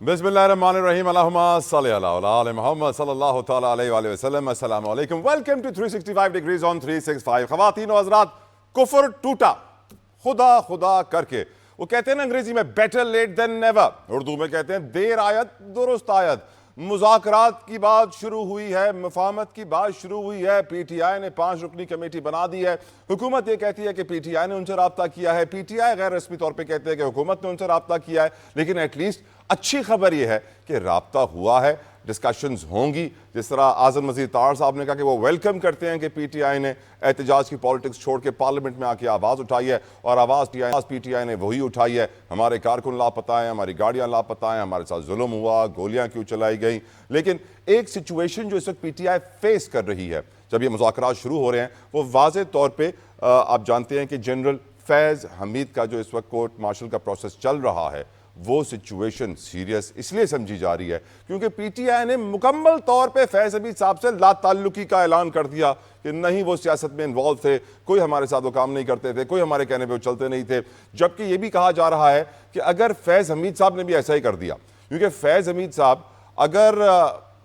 बिस्मिल्लाहिर्रहमानिर्रहीम अल्लाहुम्मा सल्ली अला आले मोहम्मद सल्लल्लाहु तआला अलैहि वसल्लम। अस्सलामु अलैकुम। Welcome to 365 degrees on 365। ख़वातीन और हज़रात, कुफ्र टूटा खुदा खुदा करके। वो कहते हैं ना अंग्रेजी में better late than never, Urdu में कहते हैं देर आयत दुरुस्त आयत। मुज़ाकरात की बात शुरू हुई है, मुफाहमत की बात शुरू हुई है। पीटीआई ने 5 रुकनी कमेटी बना दी है। हुकूमत ये कहती है कि पीटीआई ने उनसे राब्ता किया है, पीटीआई गैर रस्मी तौर पे कहते हैं कि हुकूमत ने उनसे राब्ता किया है। लेकिन एटलीस्ट अच्छी खबर यह है कि राब्ता हुआ है, डिस्कशंस होंगी। जिस तरह आज़म मजीद तार साहब ने कहा कि वो वेलकम करते हैं कि पीटीआई ने एहतजाज की पॉलिटिक्स छोड़ के पार्लियामेंट में आके आवाज़ उठाई है, और आवाज़ पीटीआई ने वही उठाई है। हमारे कारकुन लापता हैं, हमारी गाड़ियाँ लापता हैं, हमारे साथ जुल्म हुआ, गोलियाँ क्यों चलाई गई। लेकिन एक सिचुएशन जो इस वक्त पीटीआई फेस कर रही है जब ये मुज़ाकरात शुरू हो रहे हैं, वो वाज़े तौर पर आप जानते हैं कि जनरल फैज़ हमीद का जो इस वक्त कोर्ट मार्शल का प्रोसेस चल रहा है, वो सिचुएशन सीरियस इसलिए समझी जा रही है क्योंकि पीटीआई ने मुकम्मल तौर पे फैज़ हमीद साहब से लाताल्लुकी का ऐलान कर दिया कि नहीं वो सियासत में इन्वॉल्व थे, कोई हमारे साथ वो काम नहीं करते थे, कोई हमारे कहने पे वो चलते नहीं थे। जबकि ये भी कहा जा रहा है कि अगर फैज़ हमीद साहब ने भी ऐसा ही कर दिया, क्योंकि फैज़ हमीद साहब अगर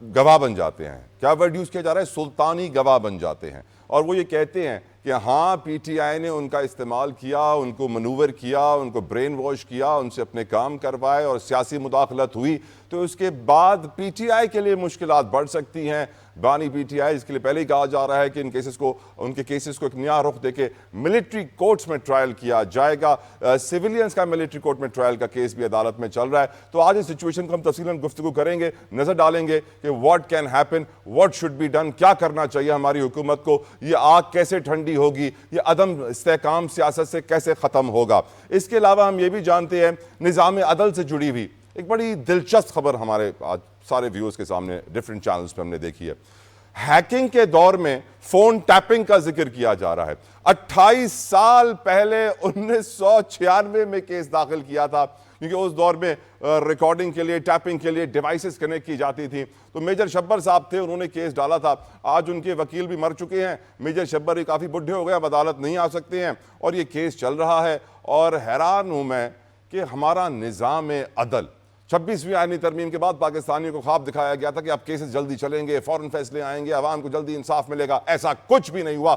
गवाह बन जाते हैं, क्या वर्ड यूज़ किया जा रहा है, सुल्तानी गवाह बन जाते हैं, और वो ये कहते हैं कि हाँ पीटीआई ने उनका इस्तेमाल किया, उनको मनूवर किया, उनको ब्रेन वॉश किया, उनसे अपने काम करवाए और सियासी मुदाखलत हुई, तो उसके बाद पीटीआई के लिए मुश्किलात बढ़ सकती हैं। बानी पीटीआई इसके लिए पहले ही कहा जा रहा है कि उनके केसेस को एक नया रुख देके मिलिट्री कोर्ट्स में ट्रायल किया जाएगा। सिविलियंस का मिलिट्री कोर्ट में ट्रायल का केस भी अदालत में चल रहा है। तो आज इस सिचुएशन को हम तफसीलन गुफ्तगू करेंगे, नजर डालेंगे कि what can happen, what should be done, क्या करना चाहिए हमारी हुकूमत को, ये आग कैसे ठंडी होगी, ये अदम इस्तेहकाम सियासत से कैसे खत्म होगा। इसके अलावा हम ये भी जानते हैं निज़ाम अदल से जुड़ी हुई एक बड़ी दिलचस्प खबर हमारे आज सारे व्यूअर्स के सामने डिफरेंट चैनल्स पे हमने देखी है। हैकिंग के दौर में फोन टैपिंग का जिक्र किया जा रहा है। 28 साल पहले 1996 में केस दाखिल किया था, क्योंकि उस दौर में रिकॉर्डिंग के लिए, टैपिंग के लिए डिवाइसेस कनेक्ट की जाती थी। तो मेजर शब्बर साहब थे, उन्होंने केस डाला था। आज उनके वकील भी मर चुके हैं, मेजर शब्बर ही काफ़ी बुढ़े हो गए, अब अदालत नहीं आ सकते हैं, और ये केस चल रहा है। और हैरान हूँ मैं कि हमारा निज़ाम अदल 26वीं आईनी तरमीम के बाद पाकिस्तानियों को ख्वाब दिखाया गया था कि अब केसेस जल्दी चलेंगे, फौरन फैसले आएंगे, अवाम को जल्दी इंसाफ मिलेगा। ऐसा कुछ भी नहीं हुआ,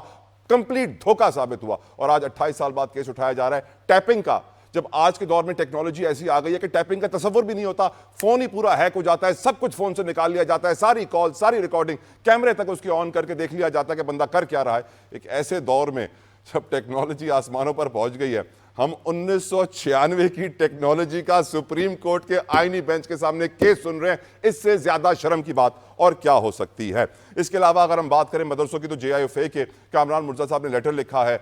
कंप्लीट धोखा साबित हुआ। और आज 28 साल बाद केस उठाया जा रहा है टैपिंग का। जब आज के दौर में टेक्नोलॉजी ऐसी आ गई है कि टैपिंग का तसव्वुर भी नहीं होता, फोन ही पूरा हैक हो जाता है, सब कुछ फोन से निकाल लिया जाता है, सारी कॉल, सारी रिकॉर्डिंग कैमरे तक उसकी ऑन करके देख लिया जाता है कि बंदा कर क्या रहा है। एक ऐसे दौर में जब टेक्नोलॉजी आसमानों पर पहुंच गई है, हम 1996 की टेक्नोलॉजी का सुप्रीम कोर्ट के आईनी बेंच के सामने केस सुन रहे हैं, इससे ज्यादा शर्म की बात और क्या हो सकती है। इसके अलावा अगर हम बात करें मदरसों की, तो JIFA के कामरान मुर्जा साहब ने लेटर लिखा है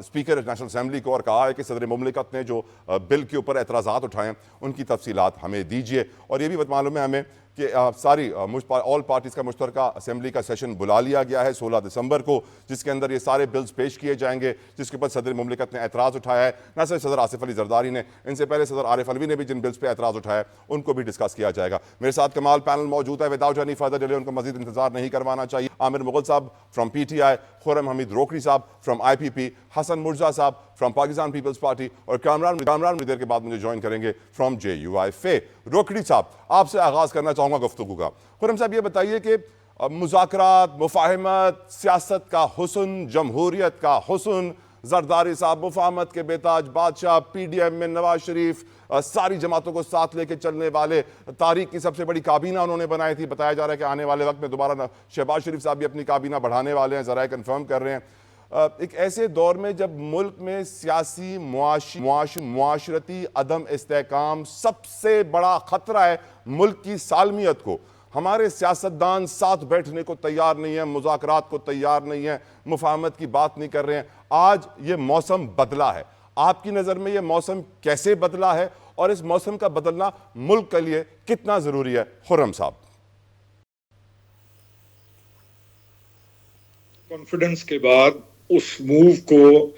स्पीकर नेशनल असेंबली को, और कहा है कि सदर मुमलिकत ने जो बिल के ऊपर एतराज़ात उठाए उनकी तफसीलात हमें दीजिए। और ये भी मालूम है हमें कि सारी ऑल पार्टीज़ का मुश्तरका असेंबली का सेशन बुला लिया गया है 16 दिसंबर को, जिसके अंदर ये सारे बिल्स पेश किए जाएंगे जिसके ऊपर सदर मुमलिकत ने एतराज़ उठाया है। न सिर्फ सदर आसिफ अली जरदारी ने, इनसे पहले सदर आरिफ अलवी ने भी जिन बिल्स पे एतराज़ उठाया उनको भी डिस्कस किया जाएगा। मेरे साथ कमाल पैनल मौजूद है, विदाउट एनी फर्दर डिले उनको मजीद इंतजार नहीं करवाना चाहिए। आमिर मुगल साहब फ्राम PTI, खुर्रम हमीद रोकड़ी साहब फ्राम IPP, हसन मुर्जा साहब फ्राम पाकिस्तान पीपल्स पार्टी, और कामरान देर के बाद मुझे ज्वाइन करेंगे फ्राम JUIFA। रोकड़ी साहब, आपसे आगाज करना चाहूंगा गुफ्तगू का। खुर्रम साहब, ये बताइए कि मुज़ाकरात, मुफाहमत, सियासत का हुस्न, जमहूरियत का हुस्न, जरदारी साहब मुफाहमत के बेताज बादशाह, PDM में नवाज शरीफ, सारी जमातों को साथ लेके चलने वाले, तारीख की सबसे बड़ी काबीना उन्होंने बनाई थी। बताया जा रहा है कि आने वाले वक्त में दोबारा शहबाज शरीफ साहब भी अपनी काबीना बढ़ाने वाले हैं, ज़राए कंफर्म कर रहे हैं। एक ऐसे दौर में जब मुल्क में सियासी मुआशरती अदम इस्तेहकाम सबसे बड़ा खतरा है मुल्क की सालमियत को, हमारे सियासतदान साथ बैठने को तैयार नहीं है, मुज़ाकरात को तैयार नहीं है, मुफाहमत की बात नहीं कर रहे हैं। आज ये मौसम बदला है, आपकी नज़र में ये मौसम कैसे बदला है और इस मौसम का बदलना मुल्क के लिए कितना ज़रूरी है? खुर्रम साहब। कॉन्फिडेंस के बाद उस मूव को,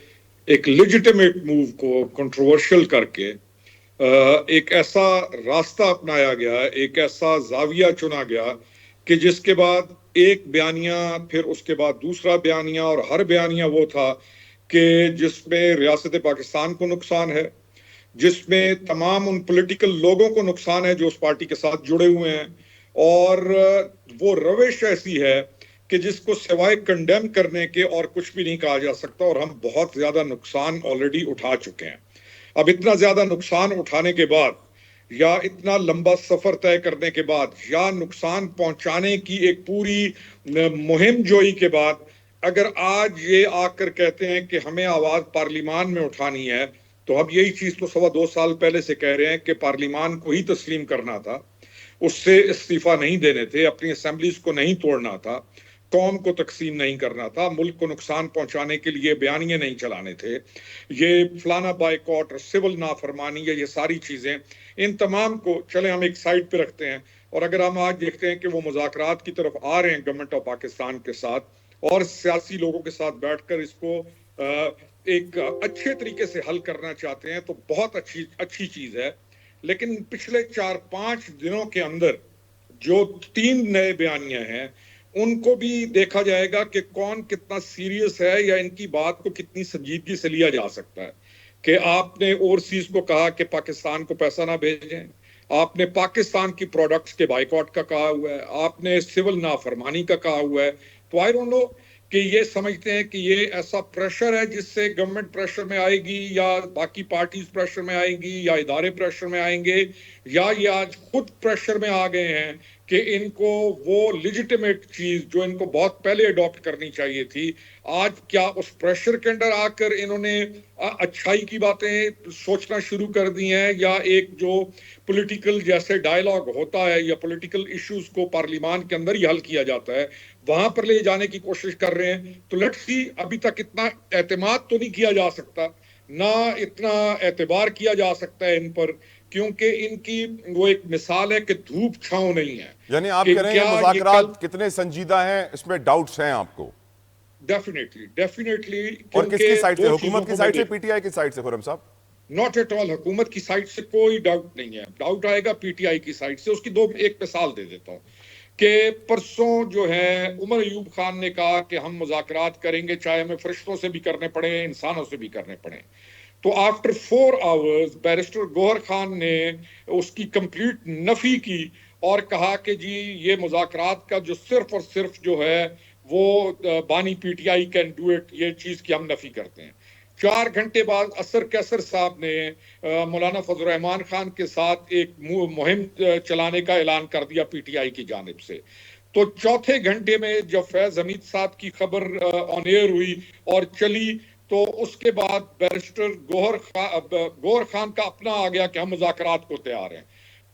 एक लेजिटिमेट मूव को कंट्रोवर्शियल करके एक ऐसा रास्ता अपनाया गया, एक ऐसा जाविया चुना गया कि जिसके बाद एक बयानिया, फिर उसके बाद दूसरा बयानिया, और हर बयानिया वो था कि जिसमें रियासत पाकिस्तान को नुकसान है, जिसमें तमाम उन पॉलिटिकल लोगों को नुकसान है जो उस पार्टी के साथ जुड़े हुए हैं, और वो रविश ऐसी है कि जिसको सिवाय कंडेम करने के और कुछ भी नहीं कहा जा सकता, और हम बहुत ज्यादा नुकसान ऑलरेडी उठा चुके हैं। अब इतना ज्यादा नुकसान उठाने के बाद, या इतना लंबा सफर तय करने के बाद, या नुकसान पहुंचाने की एक पूरी मुहिम जोई के बाद, अगर आज ये आकर कहते हैं कि हमें आवाज पार्लियामान में उठानी है, तो अब यही चीज तो 2.25 साल पहले से कह रहे हैं कि पार्लियामान को ही तस्लीम करना था, उससे इस्तीफा नहीं देने थे, अपनी असेंबलीज को नहीं तोड़ना था, कौम को तकसीम नहीं करना था, मुल्क को नुकसान पहुंचाने के लिए बयानिए नहीं चलाने थे, ये फलाना बाइकॉट और सिविल नाफरमानी है, ये सारी चीजें, इन तमाम को चले हम एक साइड पे रखते हैं। और अगर हम आज देखते हैं कि वो मुज़ाकरात की तरफ आ रहे हैं गवर्नमेंट ऑफ पाकिस्तान के साथ और सियासी लोगों के साथ बैठकर इसको एक अच्छे तरीके से हल करना चाहते हैं, तो बहुत अच्छी चीज है। लेकिन पिछले 4-5 दिनों के अंदर जो 3 नए बयानियां हैं, उनको भी देखा जाएगा कि कौन कितना सीरियस है या इनकी बात को कितनी संजीदगी से लिया जा सकता है। कि आपने ओवरसीज को कहा कि पाकिस्तान को पैसा ना भेजें, आपने पाकिस्तान की प्रोडक्ट्स के बाइकआउट का कहा हुआ है, आपने सिविल नाफरमानी का कहा हुआ है। तो आई डोंट नो कि ये समझते हैं कि ये ऐसा प्रेशर है जिससे गवर्नमेंट प्रेशर में आएगी, या बाकी पार्टीज प्रेशर में आएंगी, या इदारे प्रेशर में आएंगे, या ये आज खुद प्रेशर में आ गए हैं कि इनको वो लिजिटिमेट चीज जो इनको बहुत पहले अडॉप्ट करनी चाहिए थी, आज क्या उस प्रेशर के अंदर आकर इन्होंने अच्छाई की बातें सोचना शुरू कर दी हैं, या एक जो पॉलिटिकल जैसे डायलॉग होता है या पॉलिटिकल इश्यूज को पार्लियामान के अंदर ही हल किया जाता है, वहां पर ले जाने की कोशिश कर रहे हैं। तो लेट्स सी, अभी तक इतना एतमाद तो नहीं किया जा सकता, ना इतना एतबार किया जा सकता है इन पर, क्योंकि इनकी वो एक मिसाल है कि धूप छांव नहीं है। यानी आप कह रहे हैं मुज़ाकरात कितने संजीदा हैं, इसमें डाउट्स हैं आपको? डेफिनेटली। और किसकी साइड से, हुकूमत की साइड से, पीटीआई की साइड से? खुर्रम साहब, नॉट एट ऑल, हुकूमत की साइड से कोई डाउट नहीं है। डाउट आएगा पीटीआई की साइड से। उसकी एक मिसाल दे देता हूँ कि परसों जो है उमर अयूब खान ने कहा कि हम मुज़ाकरात करेंगे, चाहे हमें फरिश्तों से भी करने पड़े, इंसानों से भी करने पड़े। तो after 4 hours barrister Gauhar Khan ने उसकी कंप्लीट नफी की और कहा कि जी ये मुज़ाकरात का जो सिर्फ और सिर्फ जो है वो बानी पीटीआई कैन डू इट, ये चीज की हम नफी करते हैं। 4 घंटे बाद असर कैसर साहब ने मौलाना फजल रहमान खान के साथ एक मुहिम चलाने का ऐलान कर दिया पीटीआई की जानिब से। तो चौथे घंटे में जब फैज हमीद साहब की खबर ऑन एयर हुई और चली, तो उसके बाद बैरिस्टर गौहर खान का अपना आ गया कि हम मुज़ाकरात को तैयार हैं।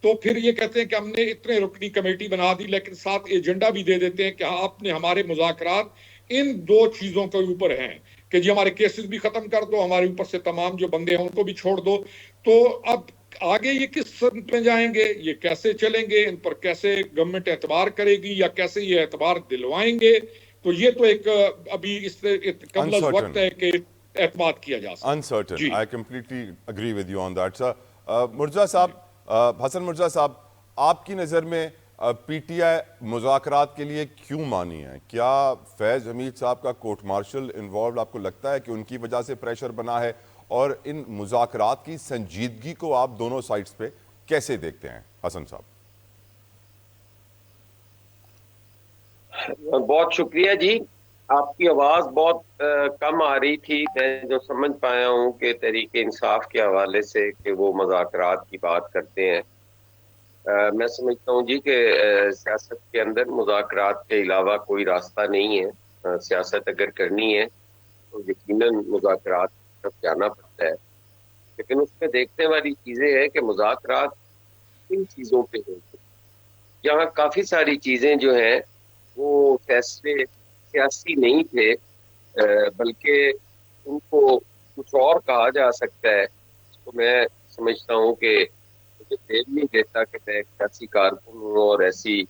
तो फिर ये कहते हैं कि हमने इतने रुकनी कमेटी बना दी, लेकिन साथ एजेंडा भी दे देते हैं कि आपने हमारे मुज़ाकरात इन 2 चीजों के ऊपर हैं कि जी हमारे केसेस भी खत्म कर दो, हमारे ऊपर से तमाम जो बंदे हैं उनको भी छोड़ दो। तो अब आगे ये किस संत में जाएंगे, ये कैसे चलेंगे, इन पर कैसे गवर्नमेंट एतबार करेगी या कैसे ये एतबार दिलवाएंगे, तो ये तो एक अभी इस कम वक्त है कि एतमाद किया जा सकता है। Uncertain. I completely agree with you on that sir. Mirza sahab, Hasan मुर्जा साहब, आपकी नज़र में पीटीआई मुज़ाकरात के लिए क्यों मानी है? क्या फैज़ हमीद साहब का कोर्ट मार्शल इन्वॉल्व आपको लगता है कि उनकी वजह से प्रेशर बना है? और इन मुज़ाकरात की संजीदगी को आप दोनों साइड्स पे कैसे देखते हैं हसन साहब? बहुत शुक्रिया जी। आपकी आवाज बहुत कम आ रही थी। मैं जो समझ पाया हूँ कि तहरीक इंसाफ के हवाले से कि वो मुज़ाकरात की बात करते हैं। मैं समझता हूँ जी कि सियासत के अंदर मुज़ाकरात के अलावा कोई रास्ता नहीं है। सियासत अगर करनी है तो यकीनन मुज़ाकरात की तरफ जाना पड़ता है, लेकिन उसमें देखने वाली चीज़ें हैं कि मुज़ाकरात किन चीज़ों पे होते हैं। यहाँ काफ़ी सारी चीज़ें जो हैं वो फैसले सियासी नहीं थे, बल्कि उनको कुछ और कहा जा सकता है। तो मैं समझता हूँ कि मुझे देर नहीं देता कि मैं एक सियासी कारकुन हूँ और ऐसी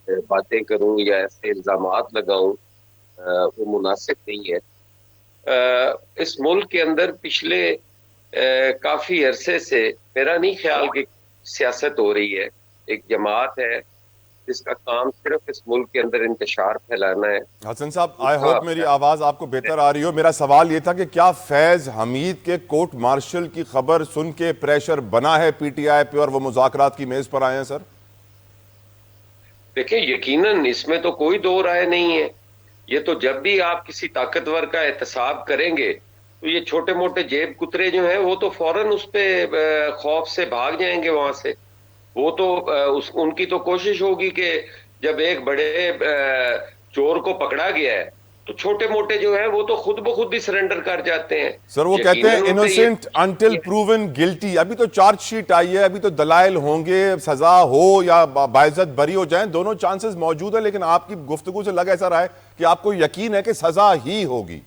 बातें करूँ या ऐसे इल्ज़ामात लगाऊँ, वो मुनासिब नहीं है। इस मुल्क के अंदर पिछले काफ़ी अरसे से मेरा नहीं ख्याल कि सियासत हो रही है। एक जमात है जिसका काम सिर्फ इस मुल्क के अंदर इंतशार फैलाना है। हसन साहब, आई उसका होप मेरी आवाज़ आपको बेहतर आ रही हो। मेरा सवाल ये था कि क्या फैज़ हमीद के कोर्ट मार्शल की खबर सुन के प्रेशर बना है पीटीआई पे और वो मुज़ाकरात की मेज़ पर आए हैं सर? देखिए, यकीनन इसमें तो कोई दो राय नहीं है। ये तो जब भी आप किसी ताकतवर का एहतसाब करेंगे तो ये छोटे मोटे जेब कुतरे जो हैं वो तो फौरन उस पे खौफ से भाग जाएंगे वहां से। वो तो उनकी तो कोशिश होगी कि जब एक बड़े चोर को पकड़ा गया है तो छोटे मोटे जो है वो तो खुद ब खुद ही सरेंडर कर जाते हैं। सर वो कहते हैं इनोसेंट अंटिल प्रूवन गिल्टी। अभी तो चार्जशीट आई है, अभी तो दलाइल होंगे, सजा हो या बाइज्जत बरी हो जाएं, दोनों चांसेस मौजूद है। लेकिन आपकी गुफ्तगू से लग ऐसा रहा है कि आपको यकीन है कि सजा ही होगी।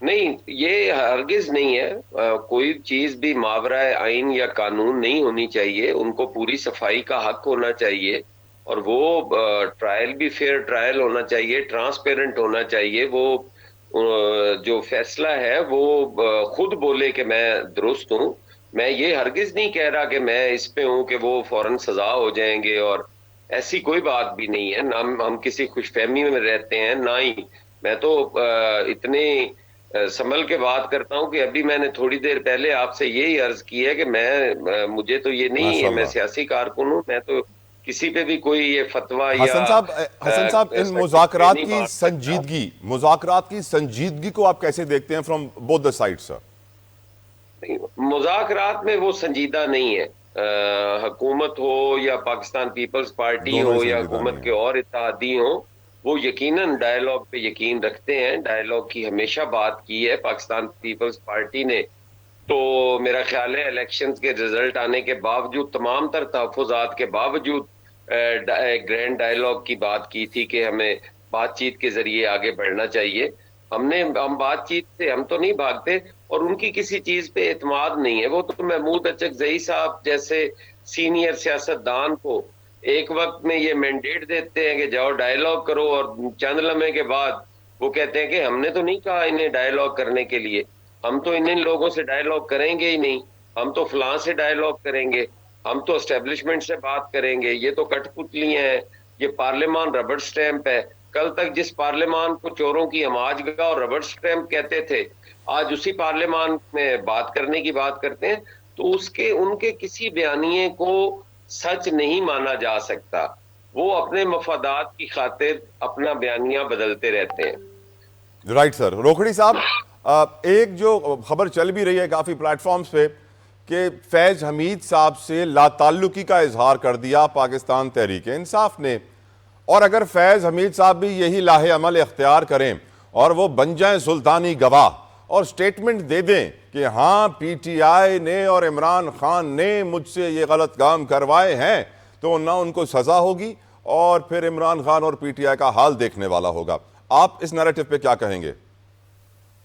नहीं, ये हरगिज नहीं है। कोई चीज भी मावरा आइन या कानून नहीं होनी चाहिए। उनको पूरी सफाई का हक होना चाहिए और वो ट्रायल भी फेयर ट्रायल होना चाहिए, ट्रांसपेरेंट होना चाहिए। वो जो फैसला है वो खुद बोले कि मैं दुरुस्त हूं। मैं ये हरगिज नहीं कह रहा कि मैं इस पे हूं कि वो फौरन सजा हो जाएंगे, और ऐसी कोई बात भी नहीं है। ना हम किसी खुशफहमी में रहते हैं, ना ही मैं तो इतने संभल के बात करता हूं कि अभी मैंने थोड़ी देर पहले आपसे यही अर्ज की है कि मुझे तो ये नहीं है, मैं माशाल्लाह। सियासी कारकुन हूं। मैं तो किसी पे भी कोई ये फतवा या हसन साहब, इन सर्टिफिकेट मुज़ाकरात नहीं की बांट सकता। संजीदगी को आप कैसे देखते हैं from both the side sir? मुज़ाकरात में वो संजीदा नहीं है। हुकूमत हो या पाकिस्तान पीपल्स पार्टी दोनों ही हो या संजीदा नहीं हुकूमत के है। और इत्तेहादी हो, वो यकीनन डायलॉग पे यकीन रखते हैं। डायलॉग की हमेशा बात की है पाकिस्तान पीपल्स पार्टी ने। तो मेरा ख्याल है इलेक्शंस के रिजल्ट आने के बावजूद, तमाम तर तहफ़्फ़ुज़ात के बावजूद, ग्रैंड डायलॉग की बात की थी कि हमें बातचीत के जरिए आगे बढ़ना चाहिए। हम बातचीत से हम तो नहीं भागते, और उनकी किसी चीज पे एतमाद नहीं है। वो तो महमूद अचकजई साहब जैसे सीनियर सियासतदान को एक वक्त में ये मैंडेट देते हैं कि जाओ डायलॉग करो, और चंद लम्हे के बाद वो कहते हैं कि हमने तो नहीं कहा इन्हें डायलॉग करने के लिए, हम तो इन लोगों से डायलॉग करेंगे ही नहीं, हम तो फलां से डायलॉग करेंगे, हम तो एस्टेब्लिशमेंट से बात करेंगे। ये तो कठपुतलियां हैं, ये पार्लियामान रबड़ स्टैंप है। कल तक जिस पार्लियामान को चोरों की हमाजगा और रबड़ स्टैंप कहते थे, आज उसी पार्लियामान में बात करने की बात करते हैं। तो उसके उनके किसी बयानिए को सच नहीं माना जा सकता। वो अपने मफादात की खातिर अपना बयानिया बदलते रहते हैं। Right sir. रोखड़ी साहब, एक जो खबर चल भी रही है काफ़ी प्लेटफॉर्म्स पे कि फैज़ हमीद साहब से लाताल्लुकी का इजहार कर दिया पाकिस्तान तहरीक इंसाफ ने, और अगर फैज़ हमीद साहब भी यही लाहे अमल इख्तियार करें और वो बन जाएं सुल्तानी गवाह और स्टेटमेंट दे दें कि हाँ पीटीआई ने और इमरान खान ने मुझसे ये गलत काम करवाए हैं, तो ना उनको सज़ा होगी और फिर इमरान खान और पीटीआई का हाल देखने वाला होगा। आप इस नैरेटिव पे क्या कहेंगे?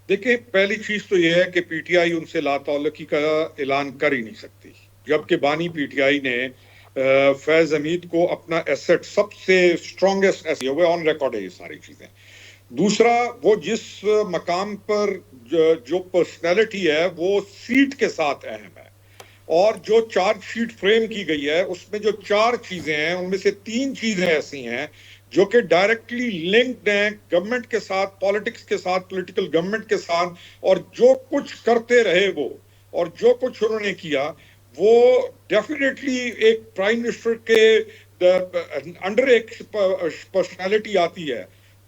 देखिए, पहली चीज तो यह है कि पीटीआई उनसे लाताल्लुकी का ऐलान कर ही नहीं सकती, जबकि बानी पीटीआई ने फैज हमीद को अपना एसेट, सबसे स्ट्रॉन्गेस्ट एसेट, ऑन रिकॉर्ड है ये सारी चीजें। दूसरा, वो जिस मकाम पर जो पर्सनैलिटी है वो सीट के साथ अहम है, और जो चार्जशीट फ्रेम की गई है उसमें जो 4 चीजें हैं उनमें से 3 चीजें ऐसी हैं जो कि डायरेक्टली लिंक्ड हैं गवर्नमेंट के साथ, पॉलिटिक्स के साथ, पॉलिटिकल गवर्नमेंट के साथ। और जो कुछ करते रहे वो, और जो कुछ उन्होंने किया वो डेफिनेटली एक प्राइम मिनिस्टर के अंडर एक पर्सनालिटी आती है।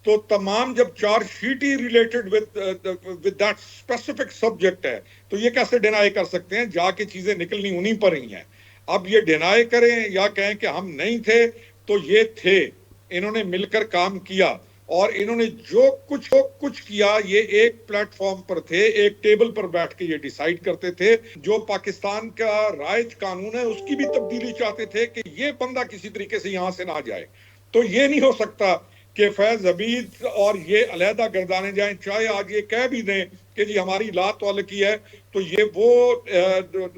तो तमाम जब chargesheet he related with that specific subject है, तो ये कैसे डिनाई कर सकते हैं? जाके चीजें निकलनी उन्हीं पर ही हैं। अब ये डिनाई करें या कहें कि हम नहीं थे, तो ये थे, इन्होंने मिलकर काम किया, और इन्होंने जो कुछ किया ये एक प्लेटफॉर्म पर थे, एक टेबल पर बैठ के ये डिसाइड करते थे। जो पाकिस्तान का राइज कानून है उसकी भी तब्दीली चाहते थे कि ये बंदा किसी तरीके से यहां से ना जाए। तो ये नहीं हो सकता कि फैज हमीद और ये अलहदा गर्दाने जाएं, चाहे आज ये कह भी दें कि जी हमारी लाताल्लुकी है, तो ये वो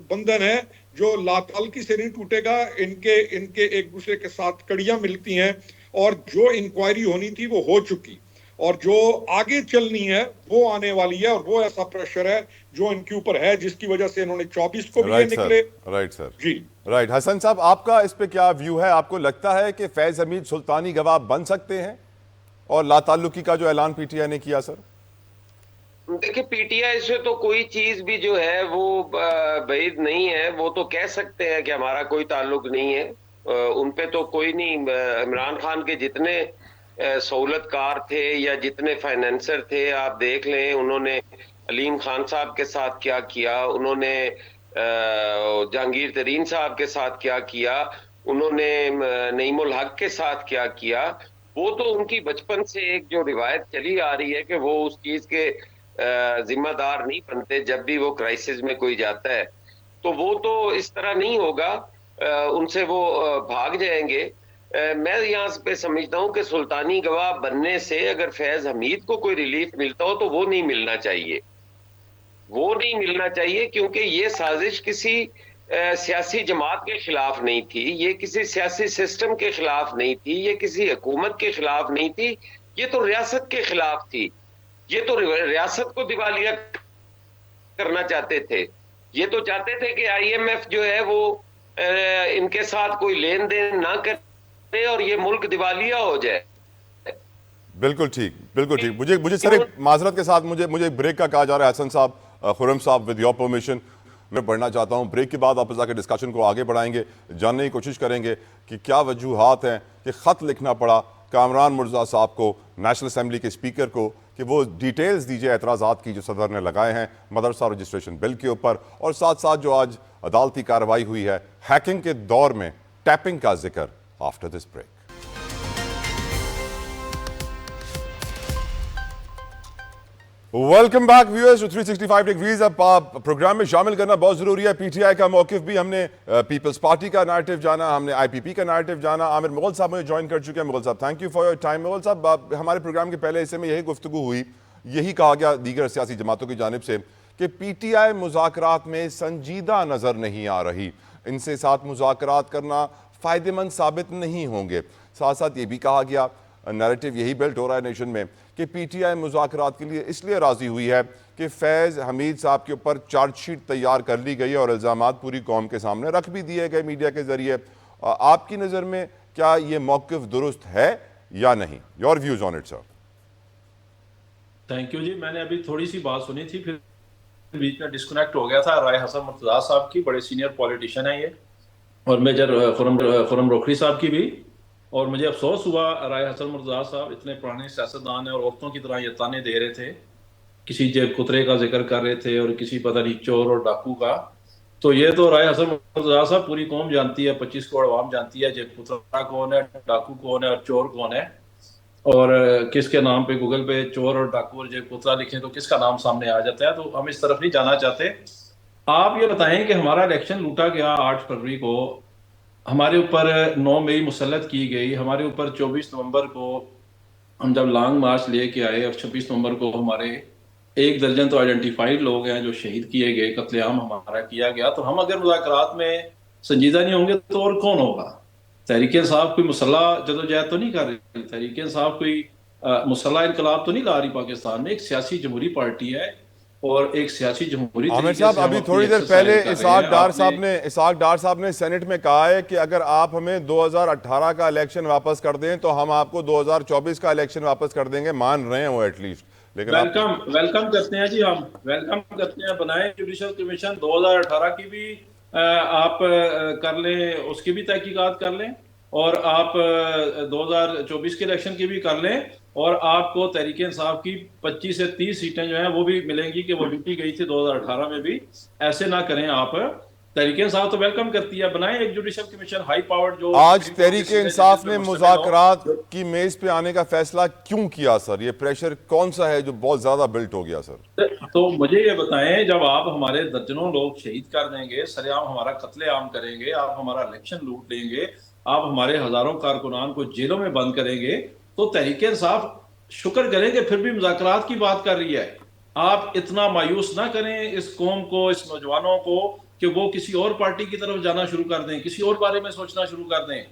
बंधन है जो लाताल्लुकी से नहीं टूटेगा। इनके एक दूसरे के साथ कड़ियां मिलती हैं, और जो इंक्वायरी होनी थी वो हो चुकी। और जो आगे चलनी है वो आने वाली है, और वो ऐसा प्रेशर है जो इनके ऊपर है, जिसकी वजह से इन्होंने 24 को भी ये राइट निकले। सर, राइट सर, जी राइट। हसन साहब, आपका इस पे क्या व्यू है? आपको लगता है कि फैज हमीद सुल्तानी गवाह बन सकते हैं और लाताल्लुकी का जो ऐलान पीटीआई ने किया? सर देखिए, पीटीआई से तो कोई चीज भी जो है वो बैद नहीं है। वो तो कह सकते हैं कि हमारा कोई ताल्लुक नहीं है। उन पे तो कोई नहीं। इमरान खान के जितने सहूलतकार थे या जितने फाइनेंसर थे, आप देख लें उन्होंने अलीम खान साहब के साथ क्या किया, उन्होंने जहांगीर तरीन साहब के साथ क्या किया, उन्होंने नईमुल हक के साथ क्या किया। वो तो उनकी बचपन से एक जो रिवायत चली आ रही है कि वो उस चीज के जिम्मेदार नहीं बनते जब भी वो क्राइसिस में कोई जाता है। तो वो तो इस तरह नहीं होगा, उनसे वो भाग जाएंगे। मैं यहाँ पे समझता हूँ कि सुल्तानी गवाह बनने से अगर फैज हमीद को कोई रिलीफ मिलता हो तो वो नहीं मिलना चाहिए। वो नहीं मिलना चाहिए क्योंकि ये साजिश किसी सियासी जमात के खिलाफ नहीं थी, ये किसी सियासी सिस्टम के खिलाफ नहीं थी, ये किसी हुकूमत के खिलाफ नहीं थी, ये तो रियासत के खिलाफ थी। ये तो रियासत को दिवालिया करना चाहते थे। ये तो चाहते थे कि आईएमएफ जो है वो इनके साथ कोई लेन देन ना करे और ये मुल्क दिवालिया हो जाए। बिल्कुल ठीक, बिल्कुल ठीक। मुझे मुझे सर एक माजरत के साथ मुझे ब्रेक का कहा जा रहा है। हसन साहब, खुर्रम साहब, विद योर परमिशन मैं बढ़ना चाहता हूँ। ब्रेक के बाद आप के डिस्कशन को आगे बढ़ाएंगे, जानने की कोशिश करेंगे कि क्या वजूहात हैं कि ख़त लिखना पड़ा कामरान मुर्जा साहब को, नेशनल असम्बली के स्पीकर को, कि वो डिटेल्स दीजिए एतराज़ात की जो सदर ने लगाए हैं मदरसा रजिस्ट्रेशन बिल के ऊपर, और साथ साथ जो आज अदालती कार्रवाई हुई है हैकिंग के दौर में टैपिंग का जिक्र। After this break. Welcome back viewers to 365 degrees. अब प्रोग्राम में शामिल करना बहुत जरूरी है। पीटीआई का मौकिफ भी हमने पीपल्स पार्टी का नैरेटिव जाना, हमने आईपीपी का नैरेटिव जाना। आमिर मुगल साहब मुझे ज्वाइन कर चुके हैं। मुगल साहब, thank you for your time. Mughal साहब, हमारे प्रोग्राम के पहले हिस्से में यही गुफ्तगू हुई, यही कहा गया दीगर सियासी जमातों की जानिब से कि पीटीआई मुज़ाकरात में संजीदा नजर नहीं आ रही, इनसे साथ मुज़ाकरात करना फायदेमंद साबित नहीं होंगे। साथ साथ ये भी कहा गया, नैरेटिव यही बिल्ट हो रहा है नेशन में, कि पीटीआई मुज़ाकरात के लिए इसलिए राजी हुई है कि फैज़ हमीद साहब के ऊपर चार्जशीट तैयार कर ली गई और इल्ज़ामात पूरी कौम के सामने रख भी दिए गए मीडिया के जरिए। आपकी नज़र में क्या ये मौक़िफ़ दुरुस्त है या नहीं? Your views on it sir. Thank you ji. मैंने अभी थोड़ी सी बात सुनी थी, फिर बीच में डिस्कनेक्ट हो गया था। राय हसन मुर्तज़ा साहब की, बड़े सीनियर पॉलिटिशियन है ये, और मेजर खुर्रम रोखड़ी साहब की भी। और मुझे अफसोस हुआ, राय हसन मुर्तज़ा साहब इतने पुराने सियासतदान हैं और औरतों की तरह ये ताने दे रहे थे, किसी जेब कुतरे का जिक्र कर रहे थे और किसी पता नहीं चोर और डाकू का। तो ये तो राय हसन मुर्तज़ा साहब पूरी कौम जानती है, 25 करोड़ आवाम जानती है जेब कुतरा कौन है, डाकू कौन है और चोर कौन है। और किसके नाम पे गूगल पे चोर और डाकू और जेब कुतरा लिखें तो किसका नाम सामने आ जाता है। तो हम इस तरफ नहीं जाना चाहते। आप ये बताएं कि हमारा इलेक्शन लूटा गया 8 फरवरी को, हमारे ऊपर 9 मई मुसल्लत की गई, हमारे ऊपर 24 नवंबर को हम जब लॉन्ग मार्च लेके आए और 26 नवंबर को हमारे 1 दर्जन तो आइडेंटिफाइड लोग हैं जो शहीद किए गए, कत्लेआम हमारा किया गया। तो हम अगर मुज़ाकरात में संजीदा नहीं होंगे तो और कौन होगा? तहरीक इंसाफ कोई मुसल्लह जदोजहद तो नहीं कर रही, तहरीक इंसाफ कोई मुसल्लह इनकलाब तो नहीं ला रही पाकिस्तान में। एक सियासी जमहूरी पार्टी है और एक सियासी जमहूरी। आमिर साहब, अभी थोड़ी देर पहले इसहाक डार साहब ने सेनेट में कहा है कि अगर आप हमें 2018 का इलेक्शन वापस कर दें तो हम आपको 2024 का इलेक्शन वापस कर देंगे। मान रहे हैं वो एटलीस्ट, लेकिन वेलकम करते हैं जी, हम वेलकम करते हैं। बनाए जुडिशल कमीशन, 2018 की भी आप कर लें, उसकी भी तहकीकात कर लें, और आप 2024 के इलेक्शन की भी कर लें, और आपको तहरीक इंसाफ की 25 से 30 सीटें जो हैं वो भी मिलेंगी कि वो जीती गई थी 2018 में भी। ऐसे ना करें आप। तहरीक इंसाफ तो वेलकम करती है, बनाए एक जुडिशल कमीशन हाई पावर्ड। जो आज तहरीक इंसाफ ने मुज़ाकरात की मेज पे आने का फैसला क्यों किया सर? ये प्रेशर कौन सा है जो बहुत ज्यादा बिल्ट हो गया सर? तो मुझे ये बताएं, जब आप हमारे दर्जनों लोग शहीद कर देंगे, सरेआम हमारा कत्लेआम करेंगे, आप हमारा इलेक्शन लूट लेंगे, आप हमारे हजारों कारकुनान को जेलों में बंद करेंगे, तो तहरीक इंसाफ शुक्र करेंगे फिर भी मुज़ाकरात की बात कर रही है। आप इतना मायूस ना करें इस कौम को, इस नौजवानों को, कि वो किसी और पार्टी की तरफ जाना शुरू कर दें, किसी और बारे में सोचना शुरू कर दें।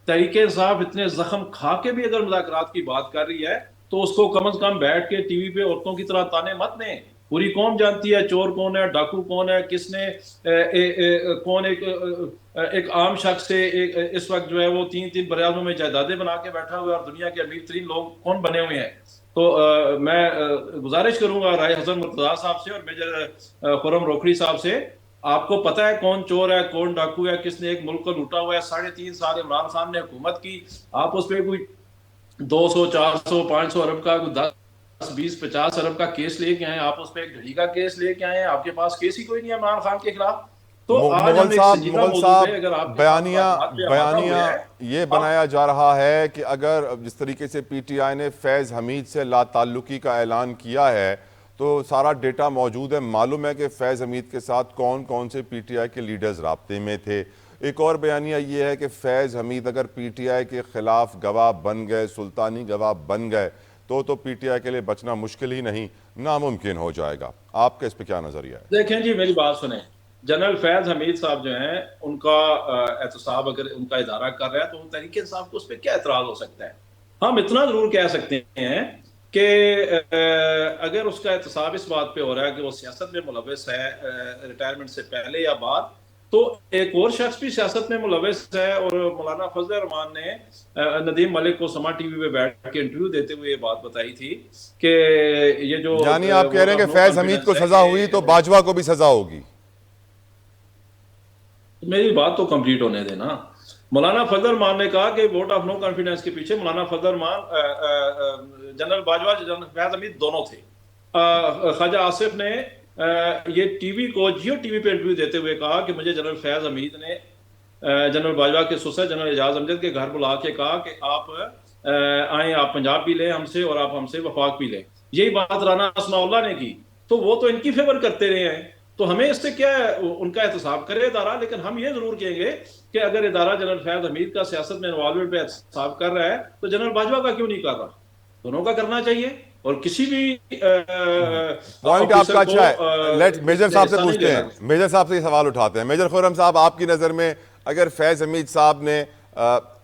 तहरीक इंसाफ इतने जख्म खा के भी अगर मुज़ाकरात की बात कर रही है तो उसको कम से कम बैठ के टीवी पे औरतों की तरह ताने मत दें। पूरी कौम जानती है चोर कौन है, डाकू कौन है, किसने कौन एक आम शख्स से इस वक्त जो है वो 3-3 बरादों में जायदादें बना के बैठा हुआ है और दुनिया के अमीर तरीन लोग कौन बने हुए हैं। तो मैं गुजारिश करूंगा राय हसन मुर्तजा साहब से और मेजर खुर्रम रोखड़ी साहब से, आपको पता है कौन चोर है, कौन डाकू है, किसने एक मुल्क को लूटा हुआ है। 3.5 साल इमरान खान ने हुकूमत की, आप उस पर कोई 200, 400, 500 अरब का, 10, 20, 50 अरब का केस लेके आए, आप उस पर एक घड़ी का केस लेके आए, आपके पास केस ही कोई नहीं है इमरान खान के खिलाफ। तो आज हम एक संजीदा मौजूद पे, अगर आप बयानिया ये बनाया जा रहा है कि अगर जिस तरीके से पीटीआई ने फैज़ हमीद से लाताल्लुकी का ऐलान किया है तो सारा डेटा मौजूद है, मालूम है कि फैज़ हमीद के साथ कौन कौन से पीटीआई के लीडर्स राब्ते में थे। एक और बयानिया ये है कि फैज़ हमीद अगर पीटीआई के खिलाफ गवाह बन गए, सुल्तानी गवाह बन गए, तो पीटीआई के लिए बचना मुश्किल ही नहीं नामुमकिन हो जाएगा। आपका इस पर क्या नजरिया है? देखें जी, मेरी बात सुने, जनरल फैज हमीद साहब जो हैं उनका एहतसाब अगर उनका इदारा कर रहा है तो तहरीक इंसाफ को उस पर क्या एतराज हो सकता है। हम इतना जरूर कह सकते हैं कि अगर उसका एहतसाब इस बात पे हो रहा है कि वो सियासत में मुलविस है रिटायरमेंट से पहले या बाद, तो एक और शख्स भी सियासत में मुलविस है। और मौलाना फजल रहमान ने नदीम मलिक को समा टीवी पे बैठ के इंटरव्यू देते हुए ये बात बताई थी कि ये जो, यानी आप कह रहे हैं कि फैज हमीद को सजा हुई तो बाजवा को भी सजा होगी? मेरी बात तो कंप्लीट होने देना। मौलाना फजल रहमान ने कहा कि वोट ऑफ नो कॉन्फिडेंस के पीछे मौलाना फजल रहमान, जनरल बाजवा, जनरल फैज हमीद दोनों थे। ख्वाजा आसिफ ने ये टीवी को, जियो टीवी पे इंटरव्यू देते हुए कहा कि मुझे जनरल फैज हमीद ने जनरल बाजवा के ससुर जनरल एजाज अमजद के घर बुला के कहा कि आप आए, आप पंजाब भी लें हमसे और आप हमसे वफाक भी लें। यही बात राना असनाउल्लाह ने की, तो वो तो इनकी फेवर करते रहे हैं, तो हमें इससे क्या है, उनका एहतसाब करे इदारा। लेकिन हम ये जरूर कहेंगे कि अगर इदारा जनरल फैज हमीद का सियासत में इन्वॉल्वमेंट पे एहतसाब कर रहा है तो जनरल बाजवा का क्यों नहीं कर रहा? दोनों का करना चाहिए। और किसी भी पॉइंट आपका अच्छा है। लेट मेजर साहब से पूछते हैं, मेजर साहब से ये सवाल उठाते हैं। मेजर खुर्रम साहब, आपकी नज़र में अगर फैज हमीद साहब ने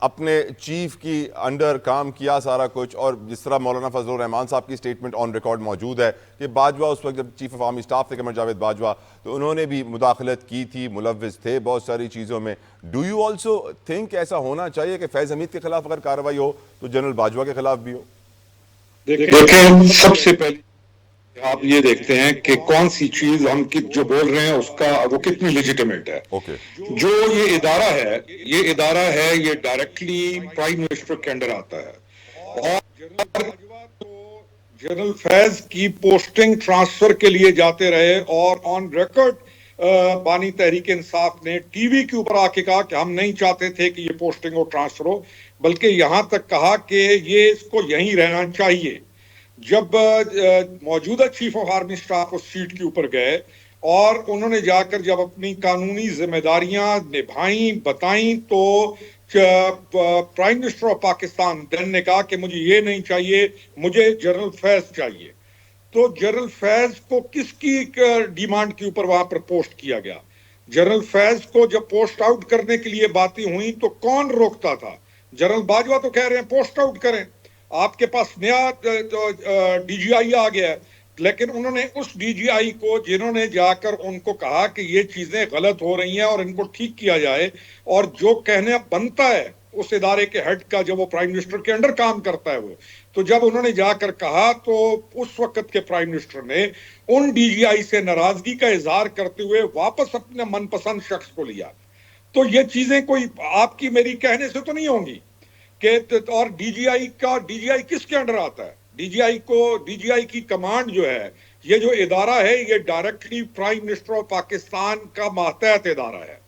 अपने चीफ की अंडर काम किया सारा कुछ, और जिस तरह मौलाना फजल रहमान साहब की स्टेटमेंट ऑन रिकॉर्ड मौजूद है कि बाजवा उस वक्त जब चीफ ऑफ आर्मी स्टाफ थे कमर जावेद बाजवा, तो उन्होंने भी मुदाखलत की थी, मुलव्विस थे बहुत सारी चीज़ों में, डू यू ऑल्सो थिंक ऐसा होना चाहिए कि फैज हमीद के खिलाफ अगर कार्रवाई हो तो जनरल बाजवा के खिलाफ भी हो? देखें, सबसे पहले आप ये देखते हैं कि कौन सी चीज हम जो बोल रहे हैं उसका वो कितनी लेजिटिमेट है। ओके। जो ये इदारा है ये डायरेक्टली प्राइम मिनिस्टर के अंडर आता है और जनरल फैज की पोस्टिंग ट्रांसफर के लिए जाते रहे और ऑन रिकॉर्ड बानी तहरीक इंसाफ ने टीवी के ऊपर आके कहा कि हम नहीं चाहते थे कि ये पोस्टिंग और ट्रांसफर हो, बल्कि यहां तक कहा कि ये इसको यहीं रहना चाहिए। जब मौजूदा चीफ ऑफ आर्मी स्टाफ उस सीट के ऊपर गए और उन्होंने जाकर जब अपनी कानूनी जिम्मेदारियां निभाई बताई, तो prime minister of Pakistan then ने कहा कि मुझे ये नहीं चाहिए, मुझे जनरल फैज चाहिए। तो जनरल फैज को किसकी डिमांड के ऊपर वहां पर पोस्ट किया गया? जनरल फैज को जब पोस्ट आउट करने के लिए बातें हुई तो कौन रोकता था? जनरल बाजवा तो कह रहे हैं पोस्ट आउट करें, आपके पास नया डीजीआई आ गया है, लेकिन उन्होंने उस डीजीआई को, जिन्होंने जाकर उनको कहा कि ये चीजें गलत हो रही हैं और इनको ठीक किया जाए, और जो कहने बनता है उस इदारे के हेड का, जब वो प्राइम मिनिस्टर के अंडर काम करता है वो, तो जब उन्होंने जाकर कहा तो उस वक्त के प्राइम मिनिस्टर ने उन डीजीआई से नाराजगी का इजहार करते हुए वापस अपने मनपसंद शख्स को लिया। तो ये चीजें कोई आपकी मेरी कहने से तो नहीं होंगी कि, और डीजीआई किसके अंडर आता है? डीजीआई की कमांड जो है, ये जो इदारा है, ये directly prime minister of Pakistan का मातहत इदारा है।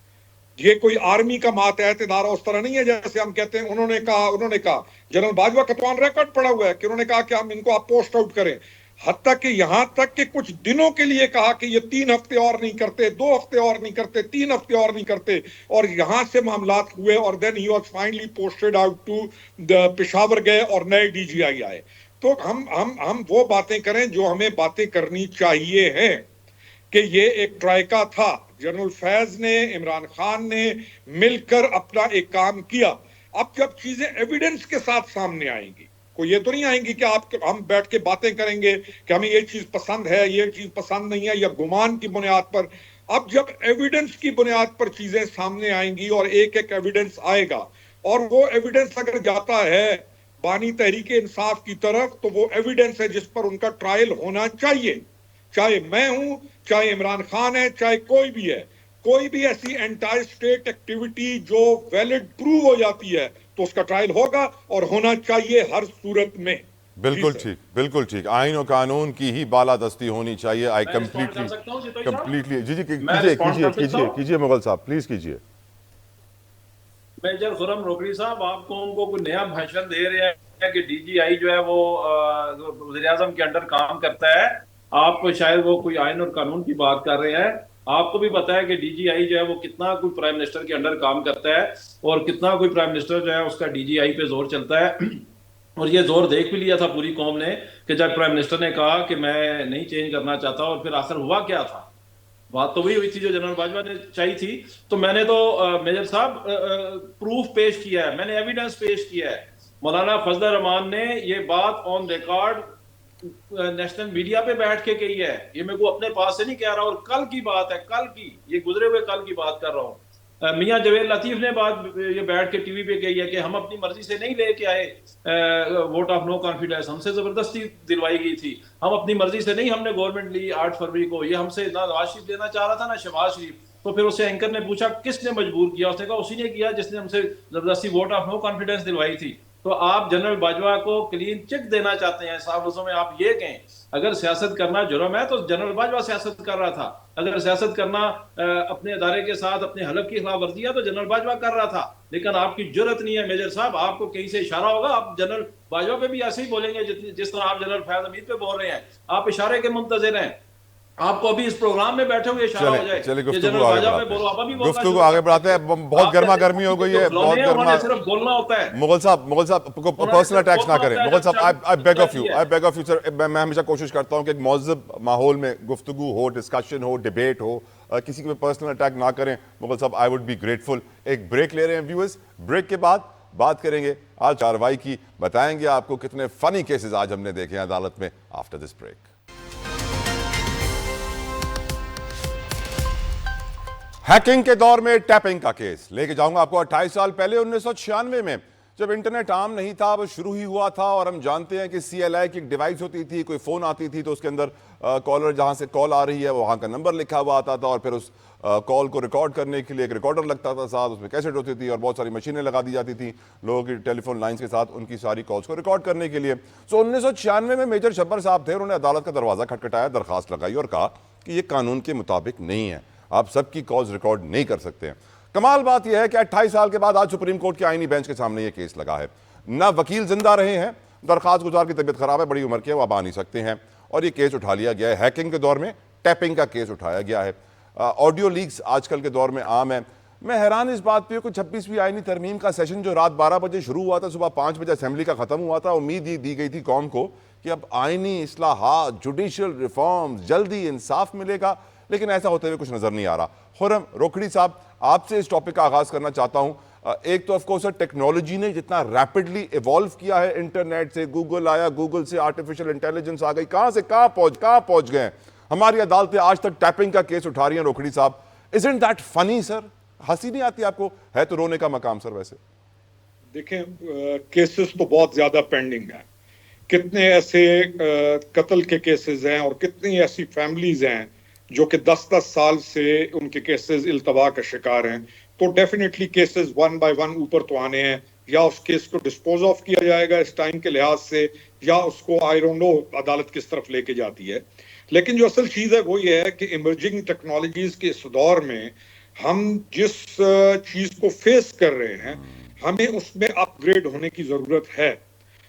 ये कोई आर्मी का मातहत इदारा उस तरह नहीं है जैसे हम कहते हैं उन्होंने कहा जनरल बाजवा का तो ऑन रिकॉर्ड पड़ा हुआ है कि उन्होंने कहा कि हम इनको आप पोस्ट आउट करें, हत्ता कि यहां तक कि कुछ दिनों के लिए कहा कि ये 3 हफ्ते और नहीं करते, 2 हफ्ते और नहीं करते, 3 हफ्ते और नहीं करते, और यहां से मामलात हुए और then he was finally posted out to the Peshawar गए और नए डीजीआई आए। तो हम वो बातें करें जो हमें बातें करनी चाहिए हैं कि ये एक ट्रायका था, जनरल फैज ने, इमरान खान ने मिलकर अपना एक काम किया। अब जब चीजें एविडेंस के साथ सामने आएंगी, कोई ये तो नहीं आएंगी कि हम बैठ के बातें करेंगे कि हमें ये चीज पसंद है, ये चीज पसंद नहीं है, या गुमान की बुनियाद पर। अब जब एविडेंस की बुनियाद पर चीजें सामने आएंगी और एक एक एविडेंस आएगा, और वो एविडेंस अगर जाता है बानी तहरीक इंसाफ की तरफ, तो वो एविडेंस है जिस पर उनका ट्रायल होना चाहिए। चाहे मैं हूं, चाहे इमरान खान है, चाहे कोई भी है, कोई भी ऐसी एंटायर स्टेट एक्टिविटी जो वैलिड प्रूव हो जाती है तो उसका ट्रायल होगा और होना चाहिए हर सूरत में। बिल्कुल ठीक, बिल्कुल ठीक। आइन और कानून की ही बालादस्ती होनी चाहिए। आई मैं respond कर सकता हूं, कंप्लीटली जीतू साहब? कंप्लीटली जी जी मैं कीजिए respond कीजिए कर सकता कीजिए हूं? कीजिए मुगल साहब, प्लीज कीजिए। मेजर खुर्रम रोकड़ी साहब, आपको उनको कोई नया भाषण दे रहे हैं कि डीजीआई जो है वो वज़ीर आज़म के अंडर काम करता है। आप शायद वो कोई आइन और कानून की बात कर रहे हैं। आपको भी पता है कि डीजीआई जो है वो कितना कोई प्राइम मिनिस्टर के अंडर काम करता है, और कितना कोई प्राइम मिनिस्टर जो है उसका डीजीआई पे जोर चलता है। और ये जोर देख भी लिया था पूरी कौम ने कि जब प्राइम मिनिस्टर ने कहा कि मैं नहीं चेंज करना चाहता, और फिर आखिर हुआ क्या था? बात तो वही हुई थी जो जनरल बाजवा ने चाहिए थी। तो मैंने तो मेजर साहब प्रूफ पेश किया है, मैंने एविडेंस पेश किया है। मौलाना फजल रहमान ने ये बात ऑन रिकॉर्ड नेशनल मीडिया पे बैठ के कही है। ये मेरे को अपने पास से नहीं कह रहा, और कल की बात है, कल की, ये गुजरे हुए कल की बात कर रहा हूँ। मियां जवेद लतीफ ने बात ये बैठ के टीवी पे कही है कि हम अपनी मर्जी से नहीं लेके आए वोट ऑफ नो कॉन्फिडेंस, हमसे जबरदस्ती दिलवाई गई थी। हम अपनी मर्जी से नहीं, हमने गवर्नमेंट ली 8 फरवरी को। ये हमसे ना नवाज शरीफ लेना चाह रहा था ना शहबाज शरीफ। तो फिर उसे एंकर ने पूछा किसने मजबूर किया, उसने कहा उसी ने किया जिसने हमसे जबरदस्ती वोट ऑफ नो कॉन्फिडेंस दिलवाई थी। तो आप जनरल बाजवा को क्लीन चिट देना चाहते हैं। साफ लफ्जों में आप ये कहें, अगर सियासत करना जुर्म है तो जनरल बाजवा सियासत कर रहा था। अगर सियासत करना अपने अदारे के साथ अपने हलफ की खिलाफ वर्जी है तो जनरल बाजवा कर रहा था। लेकिन आपकी जुर्रत नहीं है मेजर साहब, आपको कहीं से इशारा होगा, आप जनरल बाजवा पे भी ऐसे ही बोलेंगे जिस तरह आप जनरल फैज हमीद पे बोल रहे हैं। आप इशारे के मुंतजिर हैं। आपको अभी इस प्रोग्राम में बैठे हुए इशारा हो जाए चले कि गुफ्तगू जनरल आगे बाजवा पे बढ़ाते बोलो, आप अभी हैं, बोलना गुफ्तगू शुरू आगे कर बढ़ाते हैं। बहुत गर्मा गर्मी हो गई है, बहुत गर्मा। सिर्फ बोलना होता है। मुगल साहब को पर्सनल अटैक्स ना करें। मुगल साहब I beg of you sir, मैं हमेशा कोशिश करता हूं कि एक मौजूद माहौल में गुफ्तगू हो, डिस्कशन हो, डिबेट हो, किसी पे पर्सनल अटैक ना करें। मुगल साहब आई वुड बी ग्रेटफुल। एक ब्रेक ले रहे हैं व्यूअर्स, ब्रेक के बाद बात करेंगे आज कार्रवाई की, बताएंगे आपको कितने फनी केसेस आज हमने देखे हैं अदालत में आफ्टर दिस ब्रेक। हैकिंग के दौर में टैपिंग का केस लेके जाऊंगा आपको 28 साल पहले 1996 में, जब इंटरनेट आम नहीं था, वो शुरू ही हुआ था। और हम जानते हैं कि CLI की एक डिवाइस होती थी, कोई फोन आती थी तो उसके अंदर कॉलर जहां से कॉल आ रही है वहां का नंबर लिखा हुआ आता था, और फिर उस कॉल को रिकॉर्ड करने के लिए एक रिकॉर्डर लगता था साथ, उसमें कैसेट होती थी और बहुत सारी मशीनें लगा दी जाती थी लोगों की टेलीफोन लाइंस के साथ उनकी सारी कॉल्स को रिकॉर्ड करने के लिए। सो 1996 में मेजर शब्बर साहब थे, उन्होंने अदालत का दरवाजा खटखटाया, दरखास्त लगाई और कहा कि ये कानून के मुताबिक नहीं है, आप सबकी कॉल्स रिकॉर्ड नहीं कर सकते हैं। कमाल बात यह है कि 28 साल के बाद आज सुप्रीम कोर्ट के आईनी बेंच के सामने यह केस लगा है। ना वकील जिंदा रहे हैं, दरखास्त गुजार की तबीयत खराब है, बड़ी उम्र के, वो अब आ नहीं सकते हैं, और ये केस उठा लिया गया है। हैकिंग के दौर में टैपिंग का केस उठाया गया है। ऑडियो लीक्स आजकल के दौर में आम है। मैं हैरान इस बात पे कि 26वीं आईनी तरमीम का सेशन जो रात 12 बजे शुरू हुआ था, सुबह 5 बजे असेंबली का खत्म हुआ था। उम्मीद ये दी गई थी कौम को कि अब आईनी इस्लाहात, जुडिशल रिफॉर्म्स, जल्दी इंसाफ मिलेगा, लेकिन ऐसा होते हुए कुछ नजर नहीं आ रहा। खुर्रम रोकड़ी साहब, आपसे इस टॉपिक का आगाज करना चाहता हूं। एक तो ऑफकोर्स टेक्नोलॉजी ने जितना रैपिडली इवॉल्व किया है, इंटरनेट से गूगल आया, गूगल से आर्टिफिशियल इंटेलिजेंस आ गई, कहां से कहां पहुंच गए। हमारी अदालतें आज तक टैपिंग का केस उठा रही हैं। रोकड़ी साहब, इजंट दैट फनी सर? हंसी नहीं आती आपको? है तो रोने का मकाम सर। वैसे देखें, केसेस तो बहुत ज्यादा पेंडिंग है। कितने ऐसे कत्ल के केसेस हैं और कितनी ऐसी फैमिलीज हैं जो कि 10-10 साल से उनके केसेस इल्तवा का शिकार हैं। तो डेफिनेटली केसेस 1 बाय 1 ऊपर तो आने हैं। या उस केस को डिस्पोज ऑफ किया जाएगा इस टाइम के लिहाज से, या उसको आई डोंट नो अदालत किस तरफ लेके जाती है। लेकिन जो असल चीज है वो ये है कि इमर्जिंग टेक्नोलॉजीज के इस दौर में हम जिस चीज को फेस कर रहे हैं, हमें उसमें अपग्रेड होने की जरूरत है।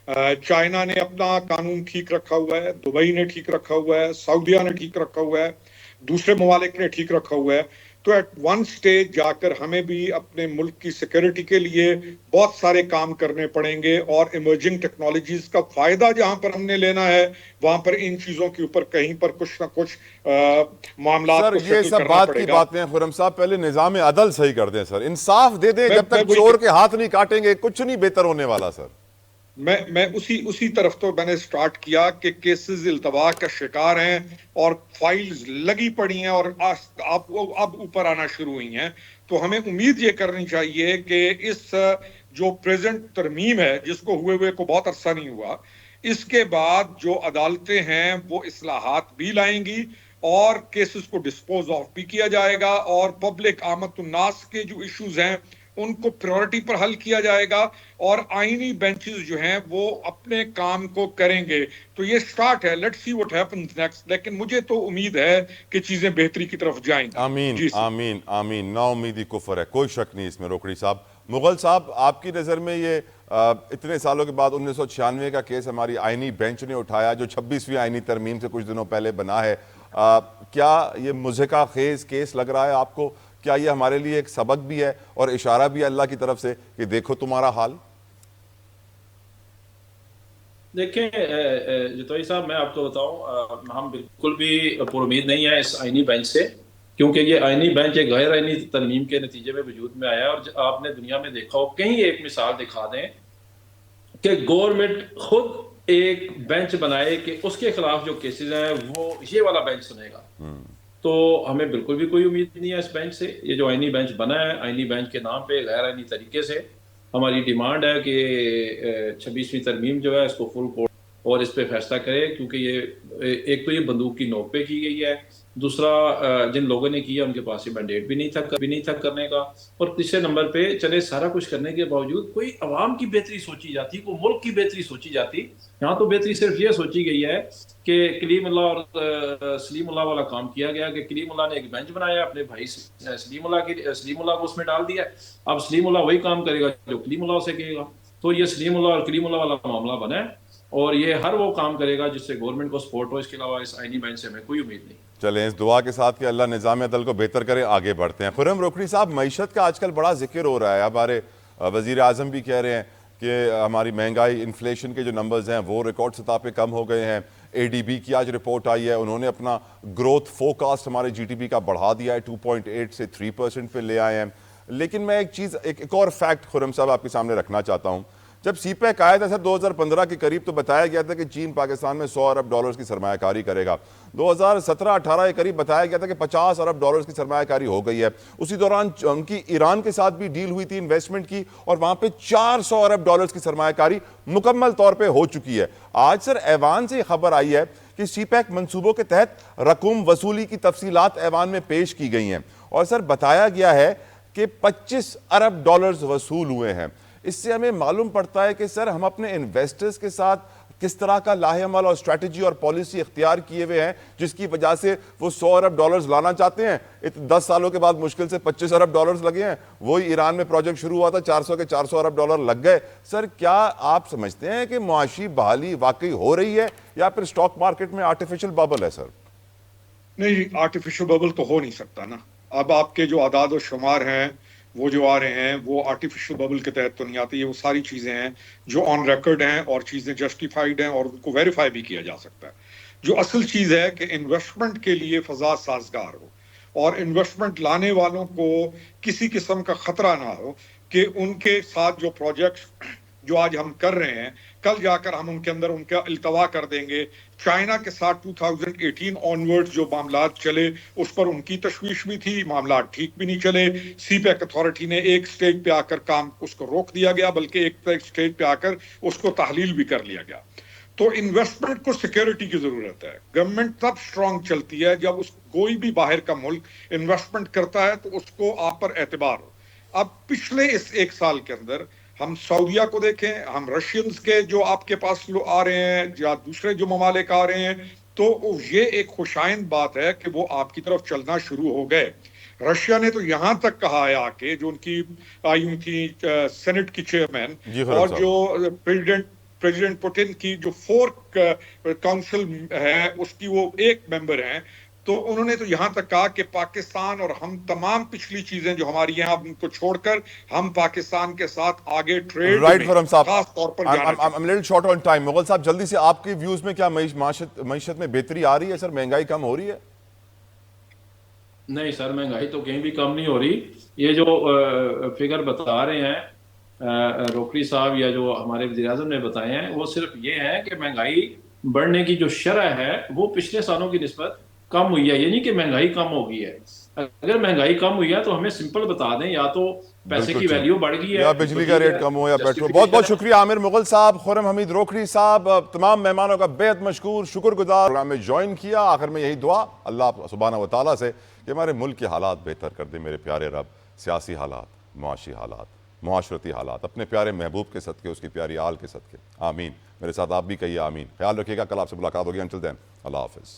चाइना ने अपना कानून ठीक रखा हुआ है, दुबई ने ठीक रखा हुआ है, सऊदीया ने ठीक रखा हुआ है, दूसरे ममालिक ने ठीक रखा हुआ है। तो एट वन स्टेज जाकर हमें भी अपने मुल्क की सिक्योरिटी के लिए बहुत सारे काम करने पड़ेंगे, और इमर्जिंग टेक्नोलॉजीज का फायदा जहां पर हमने लेना है वहां पर इन चीजों के ऊपर कहीं पर कुछ ना कुछ मामला सर, ये सब बात की बातें खुर्रम साहब, पहले निजाम अदल सही कर दें सर, इंसाफ दे दें। जब तक चोर के हाथ नहीं काटेंगे कुछ नहीं बेहतर होने वाला सर। मैं उसी तरफ तो मैंने स्टार्ट किया कि केसेस इल्तवा का शिकार हैं और फाइल्स लगी पड़ी हैं और अब ऊपर आना शुरू हुई हैं। तो हमें उम्मीद ये करनी चाहिए कि इस जो प्रेजेंट तरमीम है, जिसको हुए को बहुत अरसा नहीं हुआ, इसके बाद जो अदालतें हैं वो इस्लाहात भी लाएंगी और केसेस को डिस्पोज ऑफ भी किया जाएगा और पब्लिक आमतुन्नास के जो इश्यूज हैं उनको प्रायोरिटी पर हल किया जाएगा और आईनी बेंचेस जो हैं वो अपने काम को करेंगे। तो ये स्टार्ट है, let's see what happens next, लेकिन मुझे तो उम्मीद है कि चीजें बेहतरी की तरफ जाएंगी। आमीन आमीन आमीन, ना उम्मीदी कुफर है, कोई शक नहीं इसमें। रोकड़ी साहब, मुगल साहब, आपकी नज़र में ये इतने सालों के बाद 1996 का केस हमारी आईनी बेंच ने उठाया जो 26वीं आईनी तरमीम से कुछ दिनों पहले बना है, क्या ये मुज़हिका खेज केस लग रहा है आपको? क्या ये हमारे लिए एक सबक भी है और इशारा भी है अल्लाह की तरफ से कि देखो तुम्हारा हाल? देखें जितोई साहब, मैं आपको बताऊं, हम बिल्कुल भी पुरुमीद नहीं है इस आईनी बेंच से, क्योंकि ये आईनी बेंच एक गैर आईनी तरमीम के नतीजे में वजूद में आया। और आपने दुनिया में देखा हो, कहीं एक मिसाल दिखा दें कि गवर्नमेंट खुद एक बेंच बनाए कि उसके खिलाफ जो केसेस हैं वो ये वाला बेंच सुनेगा। तो हमें बिल्कुल भी कोई उम्मीद नहीं है इस बेंच से। ये जो आईनी बेंच बना है, आईनी बेंच के नाम पे गैर आईनी तरीके से हमारी डिमांड है कि 26वीं तरमीम जो है इसको फुल कोर्ट और इस पे फैसला करे, क्योंकि ये एक तो ये बंदूक की नोक पे की गई है, दूसरा जिन लोगों ने किया उनके पास ये मैंडेट भी नहीं था करने का, और तीसरे नंबर पे चले सारा कुछ करने के बावजूद कोई अवाम की बेहतरी सोची जाती, कोई मुल्क की बेहतरी सोची जाती। यहाँ तो बेहतरी सिर्फ ये सोची गई है कि कलीमुल्लाह और सलीमुल्लाह वाला काम किया गया कि कलीमुल्लाह ने एक बेंच बनाया, अपने भाई सलीमुल्लाह को उसमें डाल दिया। अब सलीमुल्लाह वही काम करेगा जो कलीमुल्लाह से कहेगा। तो ये सलीमुल्लाह और कलीमुल्लाह वाला मामला बना है और ये हर वो काम करेगा जिससे गवर्नमेंट को सपोर्ट हो। इसके अलावा इस आईनी बेंच से हमें कोई उम्मीद नहीं। चलें इस दुआ के साथ कि अल्लाह निज़ाम अदल को बेहतर करे, आगे बढ़ते हैं। खुर्रम रोकड़ी साहब, मईशत का आजकल बड़ा जिक्र हो रहा है, हमारे वज़ीर आज़म भी कह रहे हैं कि हमारी महंगाई, इन्फ्लेशन के जो नंबर्स हैं वो रिकॉर्ड सतह पे कम हो गए हैं। ADB की आज रिपोर्ट आई है, उन्होंने अपना ग्रोथ फोकास्ट हमारे GDP का बढ़ा दिया है, 2.8 से 3% पे ले आए हैं। लेकिन मैं एक और फैक्ट खुर्रम साहब आपके सामने रखना चाहता हूँ। जब CPEC आया था सर 2015 के करीब, तो बताया गया था कि चीन पाकिस्तान में $100 अरब की सरमायाकारी करेगा। 2017-18 के करीब बताया गया था कि $50 अरब की सरमायाकारी हो गई है। उसी दौरान उनकी ईरान के साथ भी डील हुई थी इन्वेस्टमेंट की और वहां पे $400 अरब की सरमायाकारी मुकम्मल तौर पर हो चुकी है। आज सर ऐवान से खबर आई है कि CPEC मंसूबों के तहत रकूम वसूली की तफसीलात ऐवान में पेश की गई हैं और सर बताया गया है कि $25 अरब वसूल हुए हैं। इससे हमें मालूम पड़ता है कि सर हम अपने इन्वेस्टर्स के साथ किस तरह का लाहेअमल और स्ट्रैटेजी और पॉलिसी इख्तियार किए हुए हैं, जिसकी वजह से वो $100 अरब लाना चाहते हैं। 10 सालों के बाद मुश्किल से $25 अरब लगे हैं। वही ईरान में प्रोजेक्ट शुरू हुआ था, 400 के $400 अरब लग गए। सर क्या आप समझते हैं कि मुआशी बहाली वाकई हो रही है या फिर स्टॉक मार्केट में आर्टिफिशियल बबल है? सर नहीं, आर्टिफिशियल बबल तो हो नहीं सकता ना। अब आपके जो आदाद और शुमार हैं वो जो आ रहे हैं वो आर्टिफिशियल बबल के तहत तो नहीं आती। ये वो सारी चीज़ें हैं जो ऑन रिकॉर्ड हैं और चीज़ें जस्टिफाइड हैं और उनको वेरीफाई भी किया जा सकता है। जो असल चीज़ है कि इन्वेस्टमेंट के लिए फ़ज़ा साजगार हो और इन्वेस्टमेंट लाने वालों को किसी किस्म का ख़तरा ना हो कि उनके साथ जो प्रोजेक्ट्स जो आज हम कर रहे हैं, कल जाकर हम उनके अंदर उनका इल्तवा कर देंगे। चाइना के साथ 2018 ऑनवर्ड्स जो मामलात चले उस पर उनकी तशवीश भी थी, मामलात ठीक भी नहीं चले। CPEC अथॉरिटी ने एक स्टेज पे आकर काम उसको रोक दिया गया, बल्कि एक स्टेज पे आकर उसको तहलील भी कर लिया गया। तो इन्वेस्टमेंट को सिक्योरिटी की जरूरत है। गवर्नमेंट तब स्ट्रांग चलती है जब कोई भी बाहर का मुल्क इन्वेस्टमेंट करता है तो उसको आप पर एतबार हो। अब पिछले इस एक साल के अंदर हम सऊदिया को देखें, हम रशियंस के जो आपके पास आ रहे हैं या दूसरे जो ममालिक आ रहे हैं, तो ये एक खुशाइंद बात है कि वो आपकी तरफ चलना शुरू हो गए। रशिया ने तो यहां तक कहा है आके, जो उनकी आई हुई थी सेनेट की चेयरमैन और जो प्रेसिडेंट पुतिन की जो फोर्थ काउंसिल है उसकी वो एक मेंबर हैं, तो उन्होंने तो यहां तक कहा कि पाकिस्तान और हम तमाम पिछली चीजें जो हमारी हैं उनको छोड़कर हम पाकिस्तान के साथ आगे ट्रेड राइट फॉरम साहब, खास तौर पर I'm little short on time। Mughal साहब जल्दी से आपके व्यूज में क्या मईशत में बेहतरी आ रही है? सर महंगाई कम हो रही है? नहीं सर, महंगाई तो कहीं भी कम नहीं हो रही। ये जो फिगर बता रहे हैं रोकड़ी साहब या जो हमारे वज़ीर-ए-आज़म ने बताए हैं, वो सिर्फ ये है कि महंगाई बढ़ने की जो शरह है वो पिछले सालों की निस्बत कम हुई है, ये नहीं कि महंगाई कम हो गई है। अगर महंगाई कम हुई है तो हमें सिंपल बता दें, या तो पैसे बिल्कुल की ठीक। वैल्यू बढ़ गई है या बिजली का ठीक रेट है, कम हो या पेट्रोल। बहुत justification बहुत है। शुक्रिया आमिर मुगल साहब, खुर्रम हमीद रोकड़ी साहब, तमाम मेहमानों का बेहद मशकूर शुक्रगुजार प्रोग्राम में ज्वाइन किया। आखिर में यही दुआ अल्लाह सुब्हाना व तआला से कि हमारे मुल्क के हालात बेहतर कर दे मेरे प्यारे रब, सियासी हालात, मुआशी हालात, मुआशरती हालात, अपने प्यारे महबूब के सदके, उसकी प्यारी आल के सदके। आमीन। मेरे साथ आप भी कहिए आमीन। ख्याल रखिएगा, कल आपसे मुलाकात होगी। अंटिल देन अल्लाह हाफिज़।